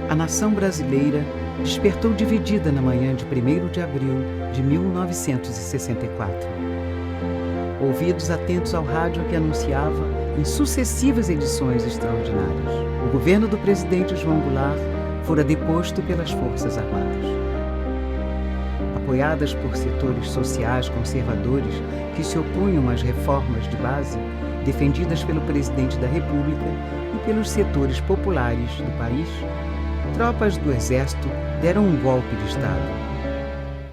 A nação brasileira despertou dividida na manhã de 1º de abril de 1964. Ouvidos atentos ao rádio que anunciava, em sucessivas edições extraordinárias, o governo do presidente João Goulart fora deposto pelas Forças Armadas. Apoiadas por setores sociais conservadores que se opunham às reformas de base defendidas pelo presidente da República e pelos setores populares do país, tropas do Exército deram um golpe de Estado.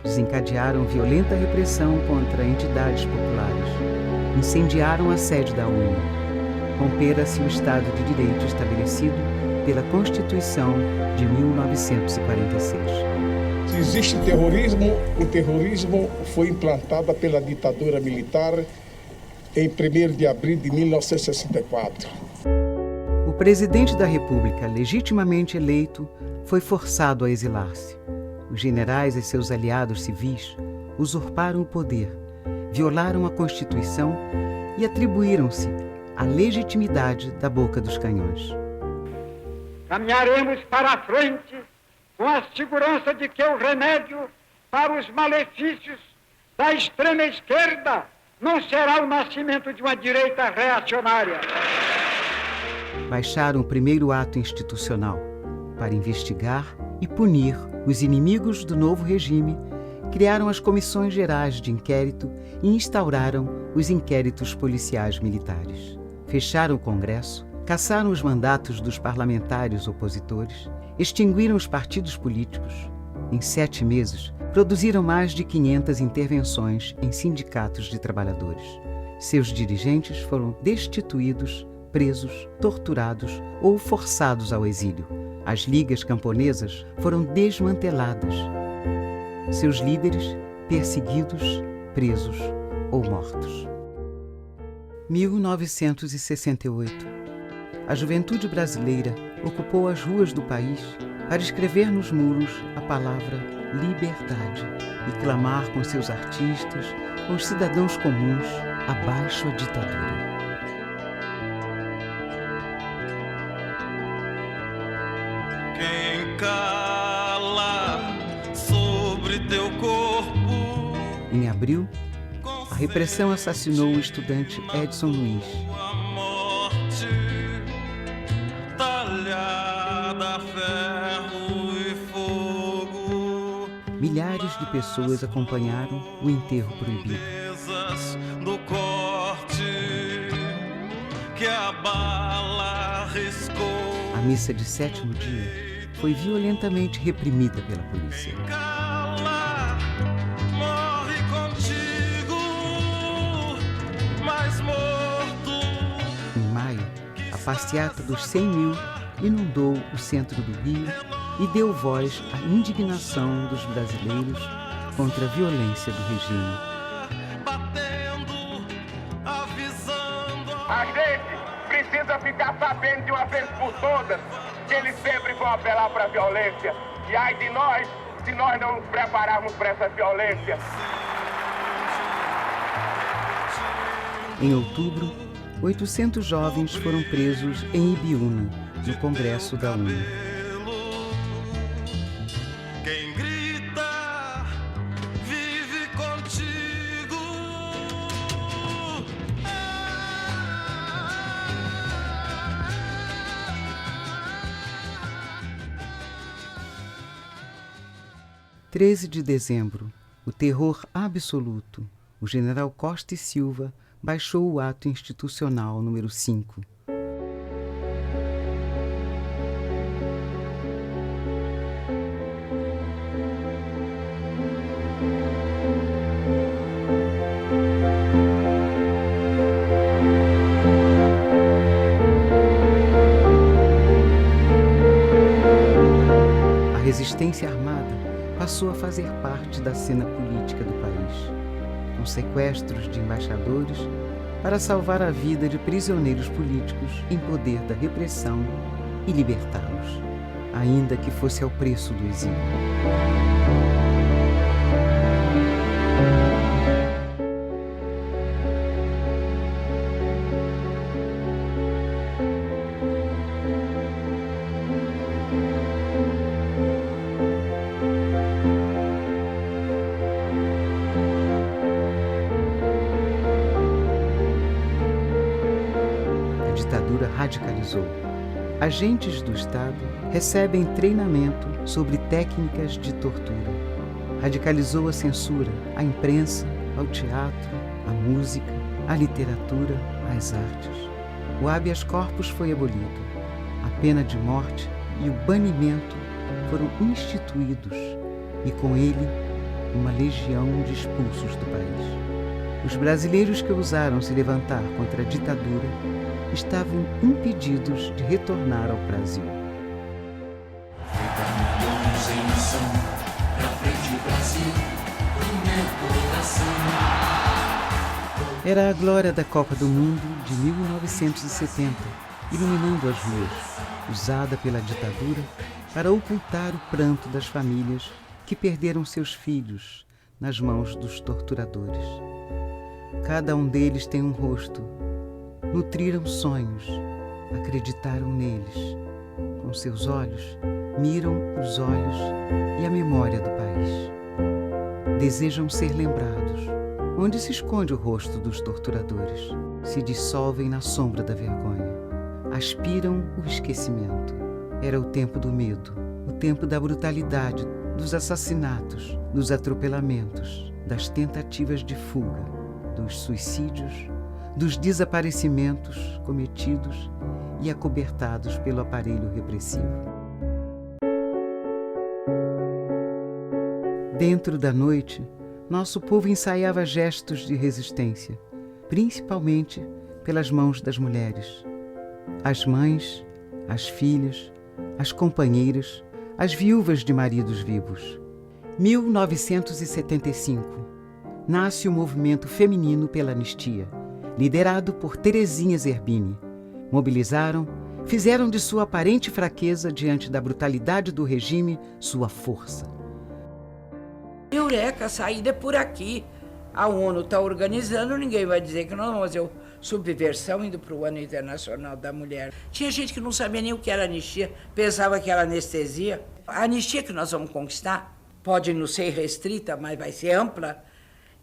Desencadearam violenta repressão contra entidades populares. Incendiaram a sede da ONU. Rompera-se o Estado de Direito estabelecido pela Constituição de 1946. Se existe terrorismo, o terrorismo foi implantado pela ditadura militar em 1º de abril de 1964. O presidente da República, legitimamente eleito, foi forçado a exilar-se. Os generais e seus aliados civis usurparam o poder, violaram a Constituição e atribuíram-se a legitimidade da boca dos canhões. Caminharemos para a frente com a segurança de que o remédio para os malefícios da extrema esquerda não será o nascimento de uma direita reacionária. Baixaram o primeiro ato institucional para investigar e punir os inimigos do novo regime, criaram as comissões gerais de inquérito e instauraram os inquéritos policiais militares. Fecharam o Congresso, cassaram os mandatos dos parlamentares opositores, extinguiram os partidos políticos. Em 7 meses, produziram mais de 500 intervenções em sindicatos de trabalhadores. Seus dirigentes foram destituídos, presos, torturados ou forçados ao exílio. As ligas camponesas foram desmanteladas. Seus líderes perseguidos, presos ou mortos. 1968. A juventude brasileira ocupou as ruas do país para escrever nos muros a palavra liberdade e clamar com seus artistas, com os cidadãos comuns, abaixo a ditadura. Quem cala sobre teu corpo. Em abril, a repressão assassinou o estudante Edson Luiz. A morte talhada a ferro e fogo. Milhares de pessoas acompanharam o enterro proibido. Presas do corte que a bala riscou. A missa de 7º dia foi violentamente reprimida pela polícia. Cala, morre contigo, mais morto. Em maio, a passeata dos 100 mil inundou o centro do Rio e deu voz à indignação dos brasileiros contra a violência do regime. Batendo, avisando. A gente precisa ficar sabendo de uma vez por todas que eles sempre vão apelar para a violência. E ai de nós, se nós não nos prepararmos para essa violência. Em outubro, 800 jovens foram presos em Ibiúna, no Congresso da ONU. Quem grita, vive contigo. – 13 de dezembro, o terror absoluto. O general Costa e Silva baixou o ato institucional número 5. A resistência armada passou a fazer parte da cena política do país, com sequestros de embaixadores para salvar a vida de prisioneiros políticos em poder da repressão e libertá-los, ainda que fosse ao preço do exílio. radicalizou. Agentes do Estado recebem treinamento sobre técnicas de tortura. Radicalizou a censura à imprensa, ao teatro, à música, à literatura, às artes. O habeas corpus foi abolido. A pena de morte e o banimento foram instituídos e, com ele, uma legião de expulsos do país. Os brasileiros que ousaram se levantar contra a ditadura estavam impedidos de retornar ao Brasil. Era a glória da Copa do Mundo de 1970, iluminando as ruas, usada pela ditadura para ocultar o pranto das famílias que perderam seus filhos nas mãos dos torturadores. Cada um deles tem um rosto. Nutriram sonhos, acreditaram neles. Com seus olhos, miram os olhos e a memória do país. Desejam ser lembrados. Onde se esconde o rosto dos torturadores? Se dissolvem na sombra da vergonha. Aspiram o esquecimento. Era o tempo do medo, o tempo da brutalidade, dos assassinatos, dos atropelamentos, das tentativas de fuga, dos suicídios, dos desaparecimentos cometidos e acobertados pelo aparelho repressivo. Dentro da noite, nosso povo ensaiava gestos de resistência, principalmente pelas mãos das mulheres. As mães, as filhas, as companheiras, as viúvas de maridos vivos. 1975. Nasce o movimento feminino pela anistia, liderado por Terezinha Zerbini. Mobilizaram, fizeram de sua aparente fraqueza diante da brutalidade do regime sua força. Eureka, a saída é por aqui. A ONU está organizando, ninguém vai dizer que nós vamos fazer subversão indo para o Ano Internacional da Mulher. Tinha gente que não sabia nem o que era anistia, pensava que era anestesia. A anistia que nós vamos conquistar pode não ser restrita, mas vai ser ampla.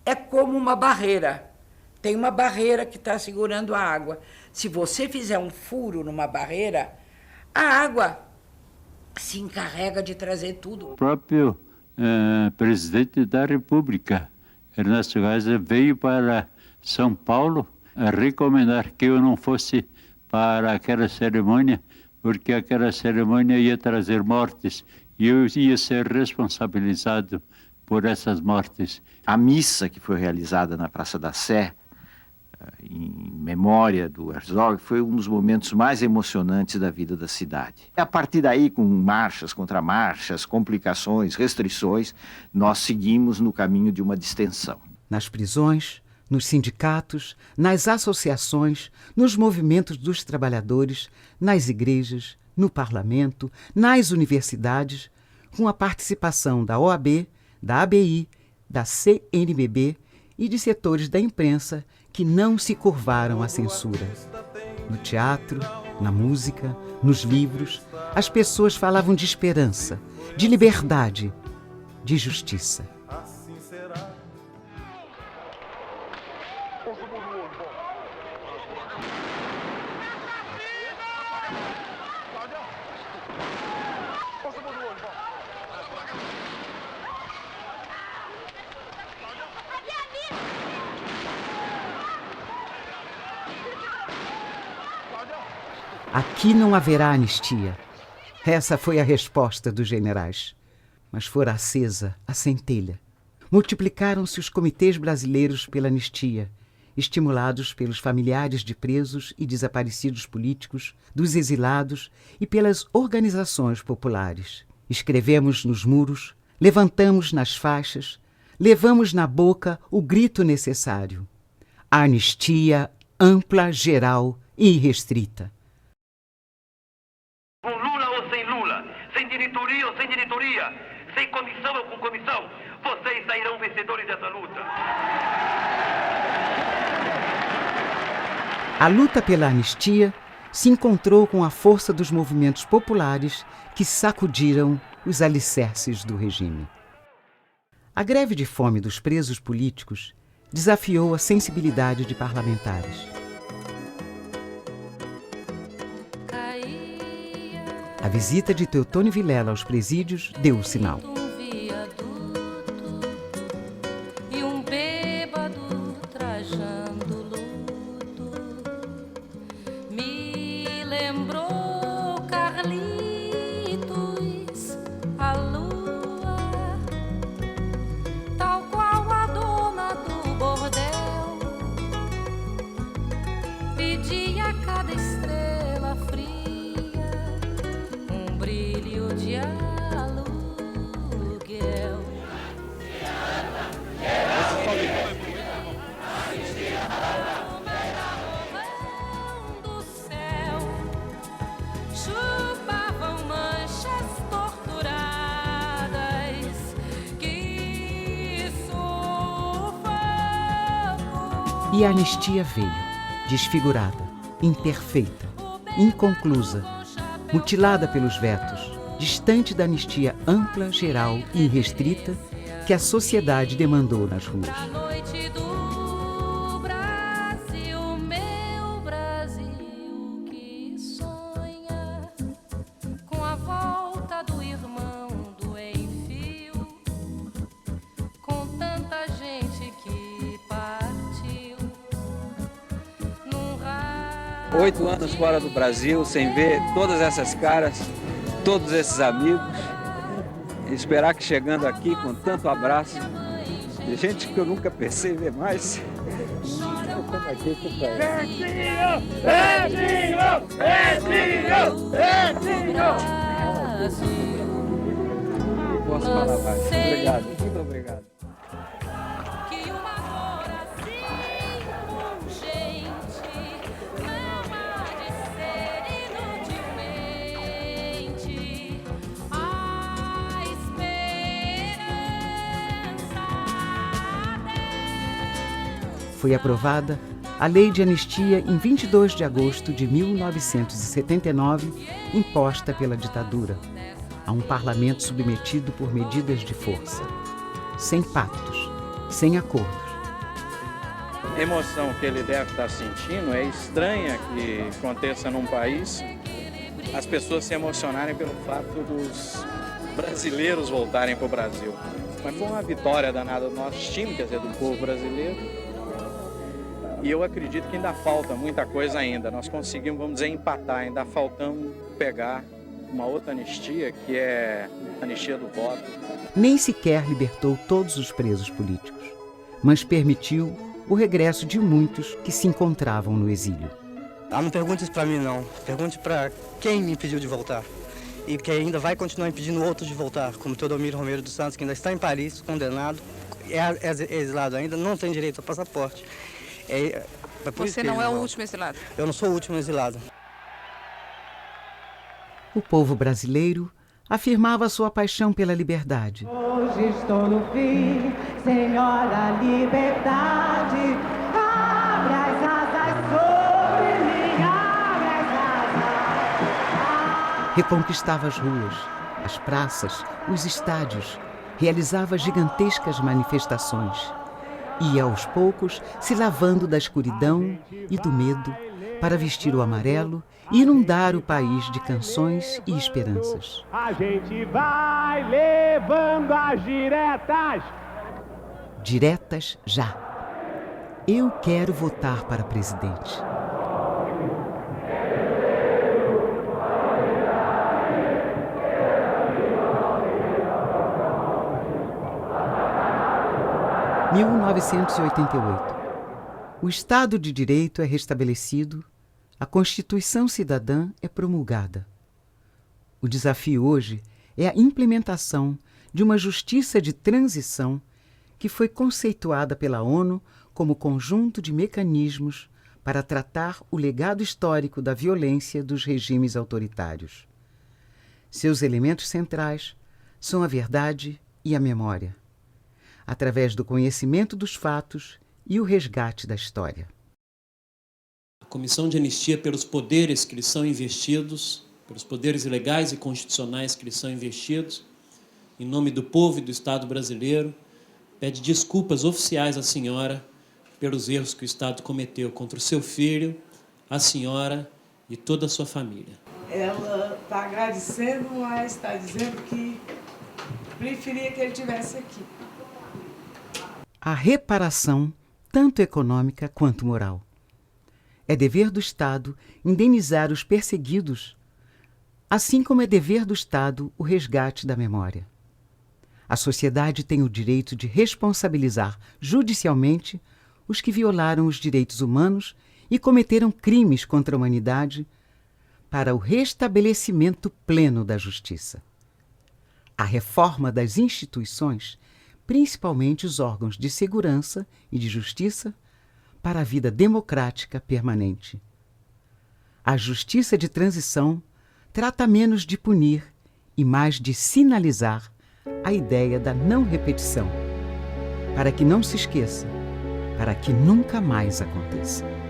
É como uma barreira. Tem uma barreira que está segurando a água. Se você fizer um furo numa barreira, a água se encarrega de trazer tudo. O próprio presidente da República, Ernesto Geisel, veio para São Paulo a recomendar que eu não fosse para aquela cerimônia, porque aquela cerimônia ia trazer mortes e eu ia ser responsabilizado por essas mortes. A missa que foi realizada na Praça da Sé, em memória do Herzog, foi um dos momentos mais emocionantes da vida da cidade. A partir daí, com marchas, contramarchas, complicações, restrições, nós seguimos no caminho de uma distensão. Nas prisões, nos sindicatos, nas associações, nos movimentos dos trabalhadores, nas igrejas, no parlamento, nas universidades, com a participação da OAB, da ABI, da CNBB e de setores da imprensa que não se curvaram à censura. No teatro, na música, nos livros, as pessoas falavam de esperança, de liberdade, de justiça. Aqui não haverá anistia. Essa foi a resposta dos generais. Mas fora acesa a centelha. Multiplicaram-se os comitês brasileiros pela anistia, estimulados pelos familiares de presos e desaparecidos políticos, dos exilados e pelas organizações populares. Escrevemos nos muros, levantamos nas faixas, levamos na boca o grito necessário. A anistia ampla, geral e irrestrita. Com Lula ou sem Lula, sem diretoria ou sem diretoria, sem comissão ou com comissão, vocês sairão vencedores dessa luta. A luta pela anistia se encontrou com a força dos movimentos populares que sacudiram os alicerces do regime. A greve de fome dos presos políticos desafiou a sensibilidade de parlamentares. A visita de Teotônio Vilela aos presídios deu o sinal. E a anistia veio, desfigurada, imperfeita, inconclusa, mutilada pelos vetos, distante da anistia ampla, geral e irrestrita que a sociedade demandou nas ruas. Oito anos fora do Brasil, sem ver todas essas caras, todos esses amigos, e esperar que chegando aqui com tanto abraço, de gente que eu nunca pensei ver mais. Não posso falar mais. Obrigado, muito obrigado. Foi aprovada a Lei de Anistia em 22 de agosto de 1979, imposta pela ditadura, a um parlamento submetido por medidas de força, sem pactos, sem acordos. A emoção que ele deve estar sentindo é estranha que aconteça num país as pessoas se emocionarem pelo fato dos brasileiros voltarem para o Brasil. Mas foi uma vitória danada do nosso time, quer dizer, do povo brasileiro. E eu acredito que ainda falta muita coisa ainda. Nós conseguimos, vamos dizer, empatar. Ainda faltamos pegar uma outra anistia, que é a anistia do voto. Nem sequer libertou todos os presos políticos, mas permitiu o regresso de muitos que se encontravam no exílio. Não pergunte isso para mim, não. Pergunte para quem me impediu de voltar. E que ainda vai continuar impedindo outros de voltar, como Teodomiro Romero dos Santos, que ainda está em Paris, condenado, é exilado ainda, não tem direito ao passaporte. Você não é o último exilado? Eu não sou o último exilado. O povo brasileiro afirmava sua paixão pela liberdade. Hoje estou no fim, Senhora Liberdade, abre as asas sobre mim, abre as asas. Reconquistava as ruas, as praças, os estádios, realizava gigantescas manifestações. Ia aos poucos se lavando da escuridão e do medo para vestir o amarelo e inundar o país de canções e esperanças. A gente vai levando as diretas. Diretas já. Eu quero votar para presidente. Em 1988. O Estado de Direito é restabelecido, a Constituição Cidadã é promulgada. O desafio hoje é a implementação de uma justiça de transição que foi conceituada pela ONU como conjunto de mecanismos para tratar o legado histórico da violência dos regimes autoritários. Seus elementos centrais são a verdade e a memória, através do conhecimento dos fatos e o resgate da história. A Comissão de Anistia, pelos poderes que lhes são investidos, pelos poderes legais e constitucionais que lhes são investidos, em nome do povo e do Estado brasileiro, pede desculpas oficiais à senhora pelos erros que o Estado cometeu contra o seu filho, a senhora e toda a sua família. ela está agradecendo, mas está dizendo que preferia que ele estivesse aqui. A reparação, tanto econômica quanto moral. É dever do Estado indenizar os perseguidos, assim como é dever do Estado o resgate da memória. A sociedade tem o direito de responsabilizar judicialmente os que violaram os direitos humanos e cometeram crimes contra a humanidade para o restabelecimento pleno da justiça. A reforma das instituições, principalmente os órgãos de segurança e de justiça, para a vida democrática permanente. A justiça de transição trata menos de punir e mais de sinalizar a ideia da não repetição, para que não se esqueça, para que nunca mais aconteça.